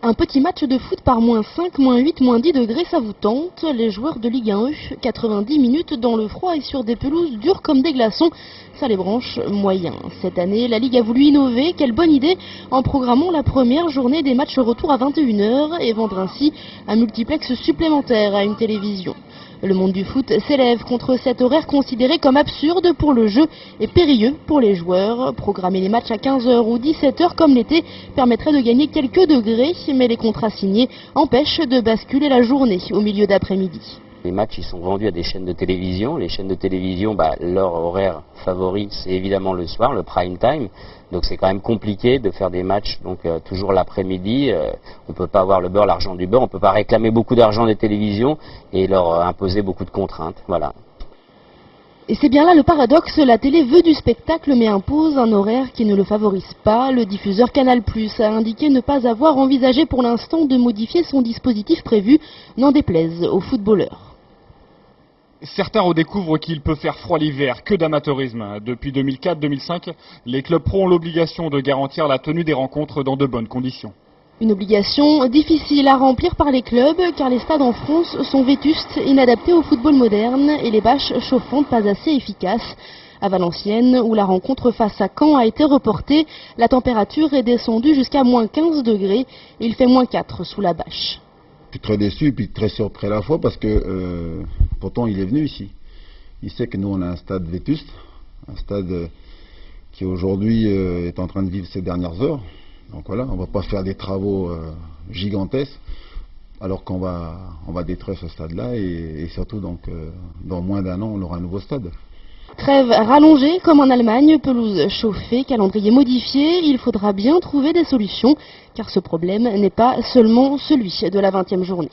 Un petit match de foot par -5, -8, -10 degrés, ça vous tente? Les joueurs de Ligue 1 E, 90 minutes dans le froid et sur des pelouses dures comme des glaçons, ça les branche moyen. Cette année, la Ligue a voulu innover, quelle bonne idée, en programmant la première journée des matchs retour à 21 h et vendre ainsi un multiplex supplémentaire à une télévision. Le monde du foot s'élève contre cet horaire considéré comme absurde pour le jeu et périlleux pour les joueurs. Programmer les matchs à 15 h ou 17 h comme l'été permettrait de gagner quelques degrés, mais les contrats signés empêchent de basculer la journée au milieu d'après-midi. Les matchs ils sont vendus à des chaînes de télévision. Les chaînes de télévision, leur horaire favori, c'est évidemment le soir, le prime time. Donc c'est quand même compliqué de faire des matchs toujours l'après-midi. On ne peut pas avoir le beurre, l'argent du beurre. On ne peut pas réclamer beaucoup d'argent des télévisions et leur imposer beaucoup de contraintes. Voilà. Et c'est bien là le paradoxe, la télé veut du spectacle mais impose un horaire qui ne le favorise pas. Le diffuseur Canal+ a indiqué ne pas avoir envisagé pour l'instant de modifier son dispositif prévu, n'en déplaise aux footballeurs. Certains redécouvrent qu'il peut faire froid l'hiver, que d'amateurisme. Depuis 2004-2005, les clubs pro ont l'obligation de garantir la tenue des rencontres dans de bonnes conditions. Une obligation difficile à remplir par les clubs car les stades en France sont vétustes, inadaptés au football moderne et les bâches chauffantes pas assez efficaces. À Valenciennes, où la rencontre face à Caen a été reportée, la température est descendue jusqu'à -15 degrés et il fait -4 sous la bâche. Je suis très déçu et puis très surpris à la fois parce que pourtant il est venu ici. Il sait que nous on a un stade vétuste, un stade qui aujourd'hui est en train de vivre ses dernières heures. Donc voilà, on ne va pas faire des travaux gigantesques alors qu'on va détruire ce stade-là et surtout dans moins d'1 an on aura un nouveau stade. Trêve rallongée comme en Allemagne, pelouse chauffée, calendrier modifié, il faudra bien trouver des solutions car ce problème n'est pas seulement celui de la 20e journée.